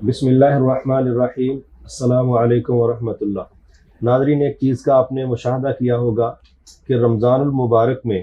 بسم اللہ الرحمن الرحیم۔ السلام علیکم ورحمۃ اللہ۔ ناظرین، ایک چیز کا آپ نے مشاہدہ کیا ہوگا کہ رمضان المبارک میں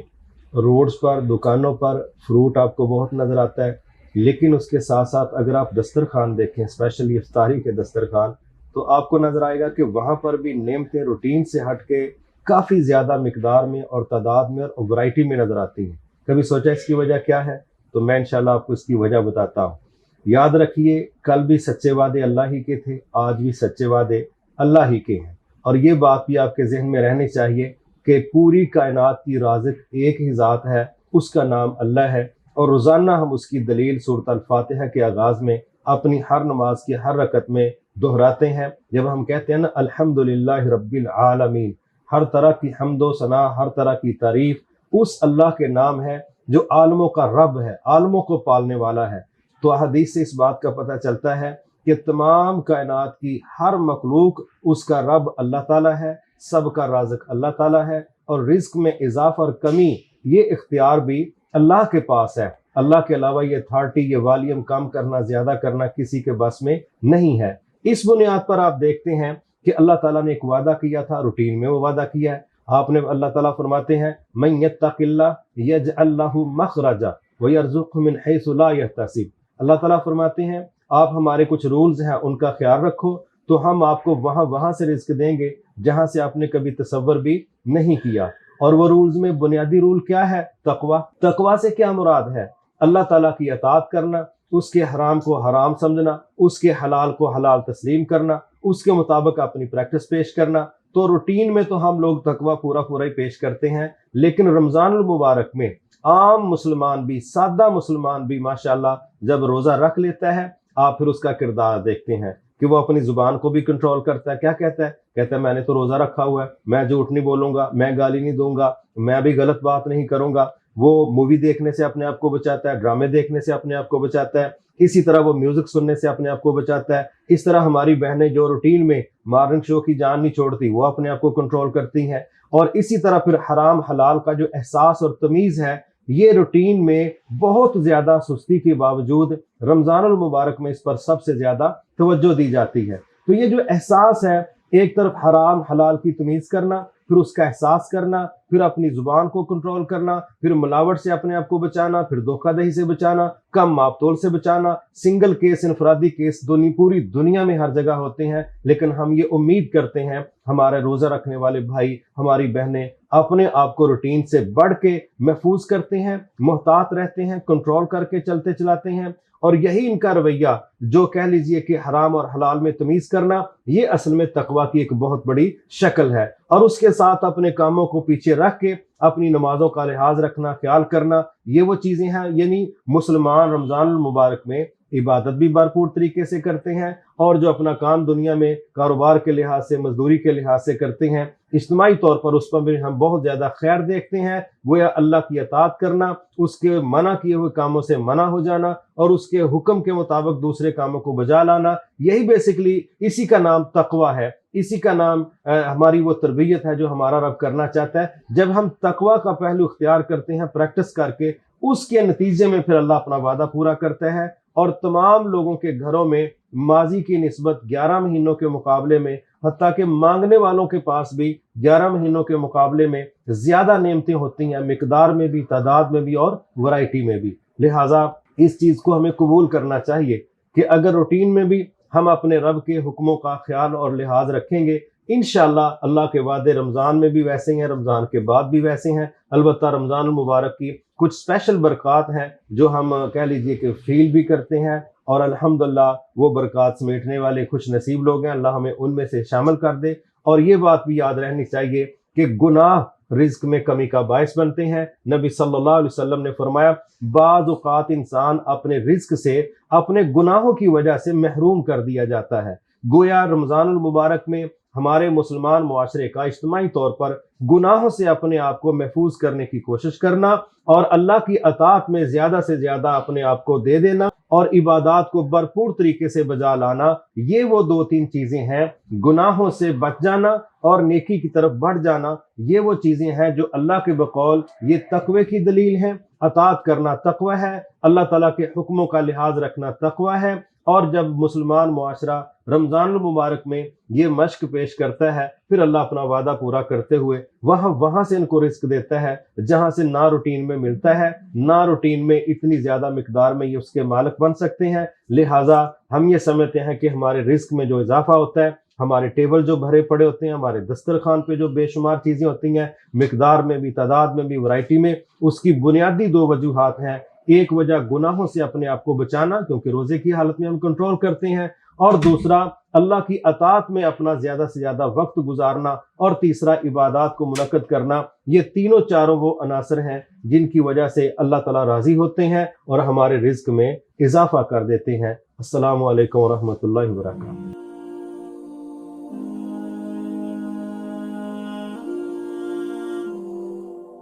روڈز پر، دکانوں پر فروٹ آپ کو بہت نظر آتا ہے، لیکن اس کے ساتھ ساتھ اگر آپ دسترخوان دیکھیں، اسپیشلی افطاری کے دسترخوان، تو آپ کو نظر آئے گا کہ وہاں پر بھی نعمتیں روٹین سے ہٹ کے کافی زیادہ مقدار میں اور تعداد میں اور ورائٹی میں نظر آتی ہیں۔ کبھی سوچا اس کی وجہ کیا ہے؟ تو میں انشاءاللہ آپ کو اس کی وجہ بتاتا ہوں۔ یاد رکھیے، کل بھی سچے وعدے اللہ ہی کے تھے، آج بھی سچے وعدے اللہ ہی کے ہیں، اور یہ بات بھی آپ کے ذہن میں رہنی چاہیے کہ پوری کائنات کی رازق ایک ہی ذات ہے، اس کا نام اللہ ہے، اور روزانہ ہم اس کی دلیل سورۃ الفاتحہ کے آغاز میں اپنی ہر نماز کی ہر رکعت میں دہراتے ہیں۔ جب ہم کہتے ہیں نا الحمدللہ رب العالمین، ہر طرح کی حمد و ثنا، ہر طرح کی تعریف اس اللہ کے نام ہے جو عالموں کا رب ہے، عالموں کو پالنے والا ہے۔ تو حدیث سے اس بات کا پتہ چلتا ہے کہ تمام کائنات کی ہر مخلوق اس کا رب اللہ تعالیٰ ہے، سب کا رازق اللہ تعالیٰ ہے، اور رزق میں اضافہ اور کمی یہ اختیار بھی اللہ کے پاس ہے۔ اللہ کے علاوہ یہ اتھارٹی، یہ والیوم کم کرنا زیادہ کرنا کسی کے بس میں نہیں ہے۔ اس بنیاد پر آپ دیکھتے ہیں کہ اللہ تعالیٰ نے ایک وعدہ کیا تھا، روٹین میں وہ وعدہ کیا ہے۔ آپ نے اللہ تعالیٰ فرماتے ہیں من یتق اللہ یجعل لہ مخرجا ویرزقہ من حیث لا یحتسب۔ اللہ تعالیٰ فرماتے ہیں آپ ہمارے کچھ رولز ہیں، ان کا خیال رکھو تو ہم آپ کو وہاں سے رزق دیں گے جہاں سے آپ نے کبھی تصور بھی نہیں کیا۔ اور وہ رولز میں بنیادی رول کیا ہے؟ تقوی۔ تقوی سے کیا مراد ہے؟ اللہ تعالیٰ کی اطاعت کرنا، اس کے حرام کو حرام سمجھنا، اس کے حلال کو حلال تسلیم کرنا، اس کے مطابق اپنی پریکٹس پیش کرنا۔ تو روٹین میں تو ہم لوگ تقوی پورا ہی پیش کرتے ہیں، لیکن رمضان المبارک میں عام مسلمان بھی، سادہ مسلمان بھی ماشاءاللہ جب روزہ رکھ لیتا ہے، آپ پھر اس کا کردار دیکھتے ہیں کہ وہ اپنی زبان کو بھی کنٹرول کرتا ہے۔ کیا کہتا ہے؟ کہتا ہے میں نے تو روزہ رکھا ہوا ہے، میں جھوٹ نہیں بولوں گا، میں گالی نہیں دوں گا، میں بھی غلط بات نہیں کروں گا۔ وہ مووی دیکھنے سے اپنے آپ کو بچاتا ہے، ڈرامے دیکھنے سے اپنے آپ کو بچاتا ہے، اسی طرح وہ میوزک سننے سے اپنے آپ کو بچاتا ہے۔ اس طرح ہماری بہنیں جو روٹین میں مارننگ شو کی جان نہیں چھوڑتی، وہ اپنے آپ کو کنٹرول کرتی ہیں۔ اور اسی طرح پھر حرام حلال کا جو احساس اور تمیز ہے، یہ روٹین میں بہت زیادہ سستی کے باوجود رمضان المبارک میں اس پر سب سے زیادہ توجہ دی جاتی ہے۔ تو یہ جو احساس ہے، ایک طرف حرام حلال کی تمیز کرنا، پھر اس کا احساس کرنا، پھر اپنی زبان کو کنٹرول کرنا، پھر ملاوٹ سے اپنے آپ کو بچانا، پھر دھوکہ دہی سے بچانا، کم ماپ تول سے بچانا، سنگل کیس انفرادی کیس پوری دنیا میں ہر جگہ ہوتے ہیں، لیکن ہم یہ امید کرتے ہیں ہمارے روزہ رکھنے والے بھائی، ہماری بہنیں اپنے آپ کو روٹین سے بڑھ کے محفوظ کرتے ہیں، محتاط رہتے ہیں، کنٹرول کر کے چلتے چلاتے ہیں۔ اور یہی ان کا رویہ، جو کہہ لیجئے کہ حرام اور حلال میں تمیز کرنا، یہ اصل میں تقویٰ کی ایک بہت بڑی شکل ہے۔ اور اس کے ساتھ اپنے کاموں کو پیچھے رکھ کے اپنی نمازوں کا لحاظ رکھنا، خیال کرنا، یہ وہ چیزیں ہیں۔ یعنی مسلمان رمضان المبارک میں عبادت بھی بھرپور طریقے سے کرتے ہیں، اور جو اپنا کام دنیا میں کاروبار کے لحاظ سے، مزدوری کے لحاظ سے کرتے ہیں، اجتماعی طور پر اس پر بھی ہم بہت زیادہ خیر دیکھتے ہیں۔ گویا اللہ کی اطاعت کرنا، اس کے منع کیے ہوئے کاموں سے منع ہو جانا، اور اس کے حکم کے مطابق دوسرے کاموں کو بجا لانا، یہی بیسکلی اسی کا نام تقویٰ ہے، اسی کا نام ہماری وہ تربیت ہے جو ہمارا رب کرنا چاہتا ہے۔ جب ہم تقویٰ کا پہلو اختیار کرتے ہیں پریکٹس کر کے، اس کے نتیجے میں پھر اللہ اپنا وعدہ پورا کرتا ہے، اور تمام لوگوں کے گھروں میں ماضی کی نسبت 11 مہینوں کے مقابلے میں، حتیٰ کہ مانگنے والوں کے پاس بھی 11 مہینوں کے مقابلے میں زیادہ نعمتیں ہوتی ہیں، مقدار میں بھی، تعداد میں بھی، اور ورائٹی میں بھی۔ لہٰذا اس چیز کو ہمیں قبول کرنا چاہیے کہ اگر روٹین میں بھی ہم اپنے رب کے حکموں کا خیال اور لحاظ رکھیں گے، انشاءاللہ اللہ کے وعدے رمضان میں بھی ویسے ہیں، رمضان کے بعد بھی ویسے ہیں۔ البتہ رمضان المبارک کی کچھ اسپیشل برکات ہیں جو ہم کہہ لیجئے کہ فیل بھی کرتے ہیں، اور الحمدللہ وہ برکات سمیٹنے والے خوش نصیب لوگ ہیں۔ اللہ ہمیں ان میں سے شامل کر دے۔ اور یہ بات بھی یاد رہنی چاہیے کہ گناہ رزق میں کمی کا باعث بنتے ہیں۔ نبی صلی اللہ علیہ وسلم نے فرمایا بعض اوقات انسان اپنے رزق سے اپنے گناہوں کی وجہ سے محروم کر دیا جاتا ہے۔ گویا رمضان المبارک میں ہمارے مسلمان معاشرے کا اجتماعی طور پر گناہوں سے اپنے آپ کو محفوظ کرنے کی کوشش کرنا، اور اللہ کی اطاعت میں زیادہ سے زیادہ اپنے آپ کو دے دینا، اور عبادات کو بھرپور طریقے سے بجا لانا، یہ وہ 2-3 چیزیں ہیں۔ گناہوں سے بچ جانا اور نیکی کی طرف بڑھ جانا، یہ وہ چیزیں ہیں جو اللہ کے بقول یہ تقوی کی دلیل ہیں۔ اطاعت کرنا تقوی ہے، اللہ تعالیٰ کے حکموں کا لحاظ رکھنا تقوی ہے، اور جب مسلمان معاشرہ رمضان المبارک میں یہ مشق پیش کرتا ہے، پھر اللہ اپنا وعدہ پورا کرتے ہوئے وہاں سے ان کو رزق دیتا ہے جہاں سے نہ روٹین میں ملتا ہے، نہ روٹین میں اتنی زیادہ مقدار میں یہ اس کے مالک بن سکتے ہیں۔ لہٰذا ہم یہ سمجھتے ہیں کہ ہمارے رزق میں جو اضافہ ہوتا ہے، ہمارے ٹیبل جو بھرے پڑے ہوتے ہیں، ہمارے دسترخوان پہ جو بے شمار چیزیں ہوتی ہیں، مقدار میں بھی، تعداد میں بھی، ورائٹی میں، اس کی بنیادی دو وجوہات ہیں۔ ایک وجہ گناہوں سے اپنے آپ کو بچانا، کیونکہ روزے کی حالت میں ہم کنٹرول کرتے ہیں، اور دوسرا اللہ کی اطاعت میں اپنا زیادہ سے زیادہ وقت گزارنا، اور تیسرا عبادات کو منعقد کرنا۔ یہ تینوں چاروں وہ عناصر ہیں جن کی وجہ سے اللہ تعالیٰ راضی ہوتے ہیں اور ہمارے رزق میں اضافہ کر دیتے ہیں۔ السلام علیکم ورحمۃ اللہ وبرکاتہ۔